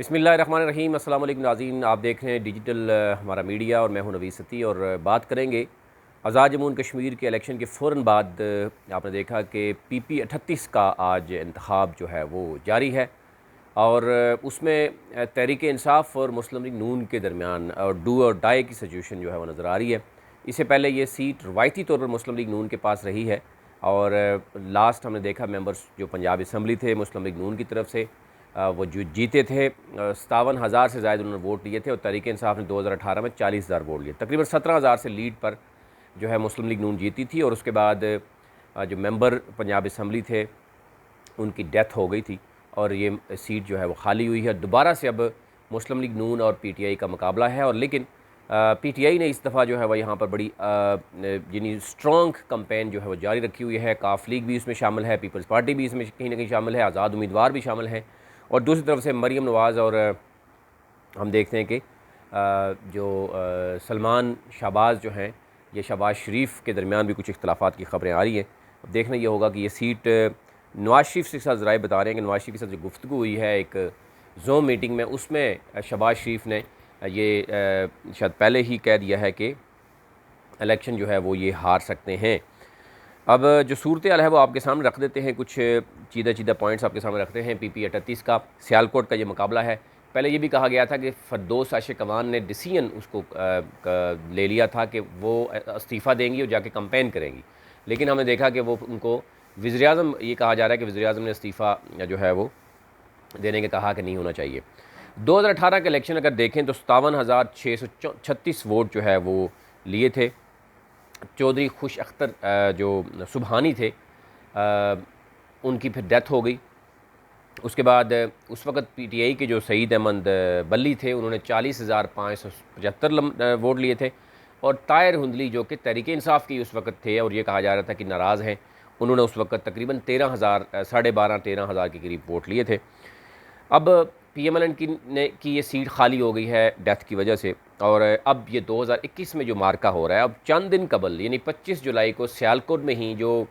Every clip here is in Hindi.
बिस्मिल्लाहिर्रहमानिर्रहीम। अस्सलाम वालेकुम नाज़रीन, आप देख रहे हैं डिजिटल हमारा मीडिया और मैं हूं नवीस सती। और बात करेंगे आज़ाद जम्मू एंड कश्मीर के इलेक्शन के फ़ौरन बाद आपने देखा कि PP 38 का आज इंतखाब जो है वो जारी है और उसमें तहरीक इंसाफ और मुस्लिम लीग नून के दरमियान और डू और डाई की सिचुएशन जो है वो नज़र आ रही है। इससे पहले ये सीट रवायती तौर पर मुस्लिम लीग नून के पास रही है और लास्ट हमने देखा मेंबर्स जो पंजाब असम्बली थे मुस्लिम लीग नून की तरफ से वो जो जीते थे 57,000 से ज़्यादा उन्होंने वोट लिए थे और तहरीक इंसाफ ने 2018 में 40,000 वोट लिए। तकरीबन 17,000 से लीड पर जो है मुस्लिम लीग नून जीती थी और उसके बाद जो मेंबर पंजाब असम्बली थे उनकी डेथ हो गई थी और ये सीट जो है वो खाली हुई है। दोबारा से अब मुस्लिम लीग नून और PTI का मुकाबला है और लेकिन PTI ने इस दफ़ा जो है वह यहाँ पर बड़ी यानी स्ट्रॉन्ग कंपेन जो है वो जारी रखी हुई है। काफ लीग भी इसमें शामिल है, पीपल्स पार्टी भी इसमें कहीं ना कहीं शामिल है, आज़ाद उम्मीदवार भी शामिल हैं और दूसरी तरफ से मरीम नवाज़ और हम देखते हैं कि जो सलमान शहबाज जो हैं ये शहबाज शरीफ के दरमियान भी कुछ इख्तलाफात की ख़बरें आ रही हैं। अब देखना ये होगा कि ये सीट नवाज़ शरीफ के साथ ज़राए बता रहे हैं कि नवाज़ शरीफ के साथ जो गुफ्तगू हुई है एक ज़ूम मीटिंग में, उसमें शहबाज शरीफ ने ये शायद पहले ही कह दिया है कि इलेक्शन जो है वो ये हार सकते हैं। अब जो सूरत हाल है वो आपके सामने रख देते हैं, कुछ चीदा पॉइंट्स आपके सामने रखते हैं। PP 38 का सियालकोट का ये मुकाबला है। पहले ये भी कहा गया था कि फरदौस आशिक अवान ने डिसीजन उसको ले लिया था कि वो इस्तीफ़ा देंगी और जाके कंपेन करेंगी, लेकिन हमने देखा कि वो उनको वज़ीर-ए-आज़म, ये कहा जा रहा है कि वज़ीर-ए-आज़म ने इस्तीफ़ा जो है वो देने के कहा कि नहीं होना चाहिए। 2018 के इलेक्शन अगर देखें तो 57,636 वोट जो है वो लिए थे। चौधरी खुश अख्तर जो सुबहानी थे उनकी फिर डेथ हो गई। उसके बाद उस वक़्त PTI के जो सईद अहमद बल्ली थे उन्होंने 40,575 वोट लिए थे और ताहिर हुंदली जो कि तहरीक इंसाफ की उस वक़्त थे और ये कहा जा रहा था कि नाराज़ हैं, उन्होंने उस वक़्त तकरीबन 13,000 12,500 के करीब वोट लिए थे। अब PMLN की ये सीट खाली हो गई है डेथ की वजह से और अब ये 2021 में जो मार्का हो रहा है, अब चंद दिन कबल यानी 25 जुलाई को सियालकोट में ही जो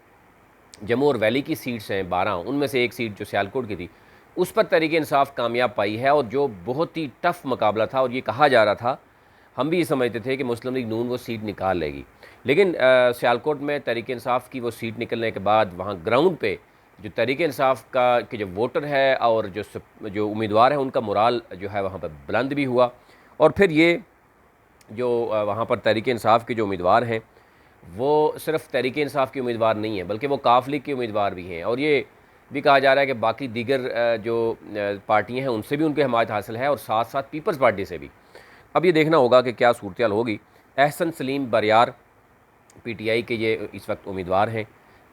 जम्मू और वैली की सीट्स हैं 12, उनमें से एक सीट जो सियालकोट की थी उस पर तहरीक इंसाफ कामयाब पाई है और जो बहुत ही टफ मुकाबला था और ये कहा जा रहा था, हम भी ये समझते थे कि मुस्लिम लीग नून वो सीट निकाल लेगी, लेकिन सियालकोट में तहरीक इंसाफ की वो सीट निकलने के बाद वहाँ ग्राउंड पे जो तहरीक इंसाफ का के जो वोटर है और जो उम्मीदवार है उनका मोराल जो है वहाँ पर बुलंद भी हुआ और फिर ये जो वहाँ पर तहरीक इंसाफ के जो उम्मीदवार हैं वो सिर्फ तहरीक इंसाफ के उम्मीदवार नहीं हैं बल्कि वो काफ लीग के उम्मीदवार भी हैं और ये भी कहा जा रहा है कि बाकी दीगर जो पार्टियाँ हैं उनसे भी उनकी हमायत हासिल है और साथ साथ पीपल्स पार्टी से भी। अब ये देखना होगा कि क्या सूरत हाल होगी। एहसन सलीम बरियार PTI के ये इस वक्त उम्मीदवार हैं।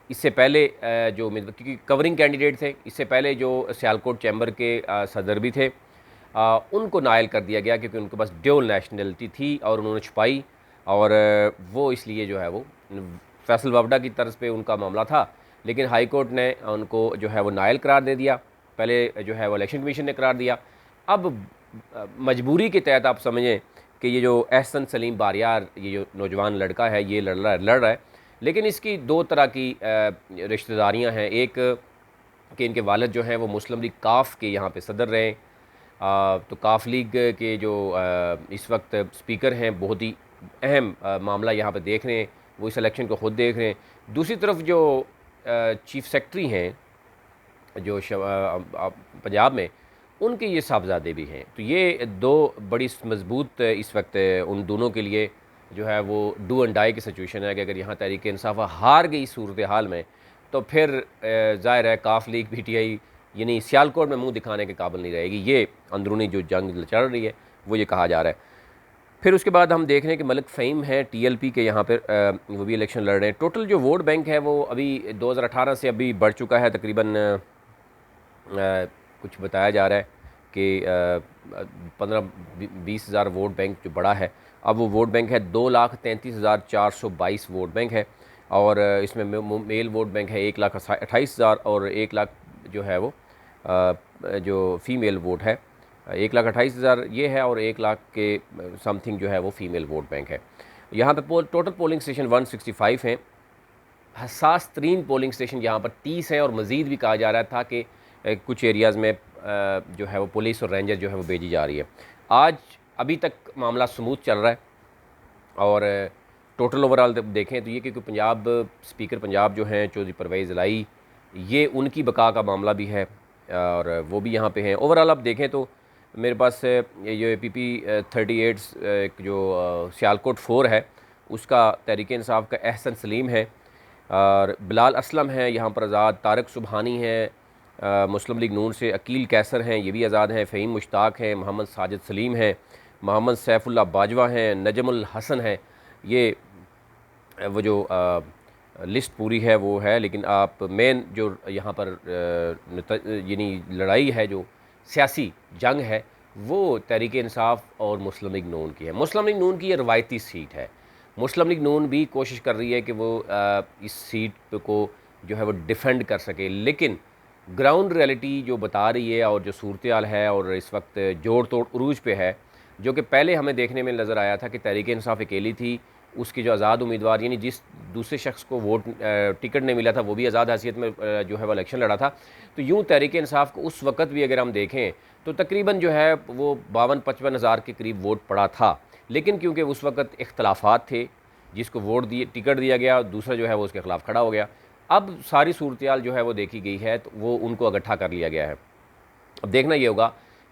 इससे पहले जो उम्मीदवार क्योंकि कवरिंग कैंडिडेट थे, इससे पहले जो सियालकोट चैम्बर के सदर भी थे उनको नायल कर दिया गया क्योंकि उनके पास ड्यूल नेशनलिटी थी और उन्होंने छुपाई और वो इसलिए जो है वो फैसल वावडा की तर्ज पे उनका मामला था, लेकिन हाई कोर्ट ने उनको जो है वो नायल करार दे दिया। पहले जो है वो इलेक्शन कमीशन ने करार दिया। अब मजबूरी के तहत आप समझें कि ये जो एहसन सलीम बारियार ये जो नौजवान लड़का है ये लड़ रहा है, लेकिन इसकी दो तरह की रिश्तेदारियां हैं। एक कि इनके वालिद जो हैं वो मुस्लिम लीग काफ के यहाँ पे सदर रहे, तो काफ लीग के जो इस वक्त स्पीकर हैं बहुत ही अहम मामला यहाँ पे देख रहे हैं, वो इस इलेक्शन को ख़ुद देख रहे हैं। दूसरी तरफ जो चीफ सेक्रेटरी हैं जो पंजाब में, उनके ये साहबजादे भी हैं, तो ये दो बड़ी मजबूत इस वक्त उन दोनों के लिए जो है वो डू एंड डाई की सिचुएशन है कि अगर यहाँ तहरीक इंसाफ हार गई सूरत हाल में तो फिर ज़ाहिर है काफ लीग PTI यानी सियालकोट में मुंह दिखाने के काबिल नहीं रहेगी। ये अंदरूनी जो जंग चल रही है वो ये कहा जा रहा है। फिर उसके बाद हम देख रहे हैं कि मलिक फ़हीम हैं TLP के यहाँ पर वो भी इलेक्शन लड़ रहे हैं। टोटल जो वोट बैंक है वो अभी 2018 से अभी बढ़ चुका है, तकरीबन कुछ बताया जा रहा है कि 15-20 हज़ार वोट बैंक जो बड़ा है। अब वो वोट बैंक है 2,33,422 वोट बैंक है और इसमें मेल वोट बैंक है 1,28,000 और 1 लाख जो है वो जो फ़ीमेल वोट है 1,28,000 ये है और 1 लाख के समथिंग जो है वो फ़ीमेल वोट बैंक है। यहाँ पे टोटल पोलिंग स्टेशन 165 हैं। हसास तरीन पोलिंग स्टेशन यहाँ पर 30 है और मज़ीद भी कहा जा रहा था कि कुछ एरियाज़ में जो है वो पुलिस और रेंजर जो है वो भेजी जा रही है। आज अभी तक मामला स्मूथ चल रहा है और टोटल ओवरऑल देखें तो ये कि पंजाब स्पीकर पंजाब जो हैं चौधरी परवेज़ इलाही, ये उनकी बका का मामला भी है और वो भी यहाँ पे हैं। ओवरऑल आप देखें तो मेरे पास ये PP 38 एक जो सियालकोट 4 है उसका तहरीक इंसाफ का एहसन सलीम है और बिलाल असलम है यहाँ पर आज़ाद, तारक सुबहानी है मुस्लिम लीग नून से, अकील कैसर हैं ये भी आज़ाद हैं, फ़हीम मुश्ताक हैं, मोहम्मद साजिद सलीम हैं, मोहम्मद सैफुल्लाह बाजवा हैं, नजमुल हसन है। ये वो जो लिस्ट पूरी है वो है, लेकिन आप मेन जो यहाँ पर यानी लड़ाई है, जो सियासी जंग है, वो तहरीक इंसाफ और मुस्लिम लीग नून की है। मुस्लिम लीग नून की ये रवायती सीट है। मुस्लिम लीग नून भी कोशिश कर रही है कि वो इस सीट को जो है वो डिफेंड कर सके, लेकिन ग्राउंड रियलिटी जो बता रही है और जो सूरत-ए-हाल है और इस वक्त जोड़ तोड़ उरूज पे है, जो कि पहले हमें देखने में नज़र आया था कि तहरीक इंसाफ अकेली थी, उसकी जो आज़ाद उम्मीदवार यानी जिस दूसरे शख्स को वोट टिकट नहीं मिला था वो भी आज़ाद हैसियत में जो है वो इलेक्शन लड़ा था। तो यूँ तहरीक इंसाफ को उस वक़्त भी अगर हम देखें तो तकरीबन जो है वो 52-55 हज़ार के करीब वोट पड़ा था, लेकिन क्योंकि उस वक़्त इख्तलाफात थे, जिसको वोट दिए टिकट दिया गया, दूसरा जो है वो उसके ख़िलाफ़ खड़ा हो गया। अब सारी सूरत-ए-हाल जो है वो देखी गई है तो वो उनको इकट्ठा कर लिया गया है। अब देखना ये होगा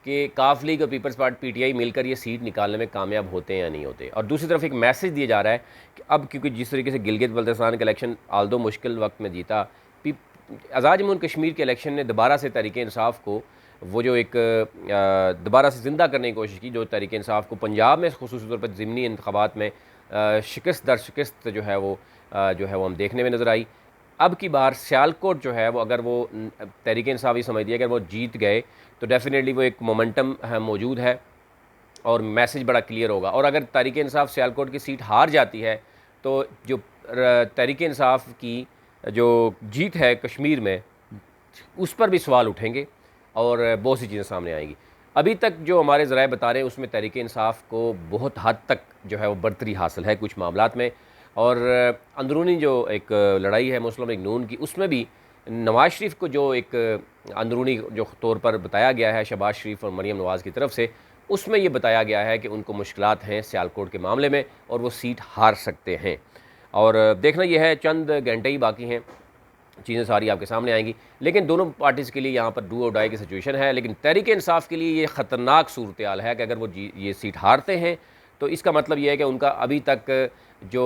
कि काफ लीग और पीपल्स पार्टी PTI मिलकर ये सीट निकालने में कामयाब होते हैं या नहीं होते। और दूसरी तरफ एक मैसेज दिया जा रहा है कि अब क्योंकि जिस तरीके से गिलगित बल्तिस्तान का इलेक्शन आल्दो मुश्किल वक्त में जीता, आज़ाद जम्मू कश्मीर के इलेक्शन ने दोबारा से तहरीक इंसाफ को वो जो एक दोबारा से ज़िंदा करने की कोशिश की, जो तहरीक इंसाफ को पंजाब में ख़ुसूसी तौर पर ज़िमनी इंतखाबात में शिकस्त दर शिकस्त जो है वो हम देखने में नज़र आई। अब की बार सियालकोट जो है वो अगर वो तहरीक इंसाफ ही समझ दिया, अगर वो जीत गए तो डेफिनेटली वो एक मोमेंटम मौजूद है और मैसेज बड़ा क्लियर होगा। और अगर तहरीक इंसाफ सियालकोट की सीट हार जाती है तो जो तहरीक इंसाफ की जो जीत है कश्मीर में उस पर भी सवाल उठेंगे और बहुत सी चीज़ें सामने आएंगी। अभी तक जो हमारे ज़राए बता रहे हैं उसमें तहरीक इंसाफ को बहुत हद तक जो है वो बढ़तरी हासिल है कुछ मामलात में, और अंदरूनी जो एक लड़ाई है मुस्लिम लीग नून की, उसमें भी नवाज़ शरीफ को जो एक अंदरूनी जो तौर पर बताया गया है शहबाज शरीफ और मरीम नवाज़ की तरफ से, उसमें ये बताया गया है कि उनको मुश्किलात हैं सियालकोट के मामले में और वो सीट हार सकते हैं। और देखना यह है, चंद घंटे ही बाकी हैं, चीज़ें सारी आपके सामने आएंगी। लेकिन दोनों पार्टीज़ के लिए यहाँ पर डू और डाई की सिचुएशन है, लेकिन तहरीक इंसाफ के लिए ये ख़तरनाक सूरत-ए-हाल है कि अगर वो ये सीट हारते हैं तो इसका मतलब ये है कि उनका अभी तक जो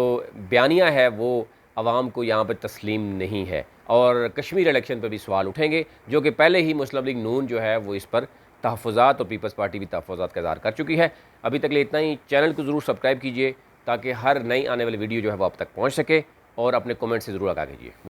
बयानिया है वो आवाम को यहाँ पर तस्लीम नहीं है और कश्मीर इलेक्शन पर भी सवाल उठेंगे, जो कि पहले ही मुस्लिम लीग नून जो है वो इस पर तहफ़्फ़ुज़ात और पीपल्स पार्टी भी तहफ़्फ़ुज़ात का इज़हार कर चुकी है। अभी तक लिए इतना ही। चैनल को ज़रूर सब्सक्राइब कीजिए ताकि हर नई आने वाली वीडियो जो है वो आप तक पहुँच सके और अपने कमेंट से ज़रूर आगाह कीजिए।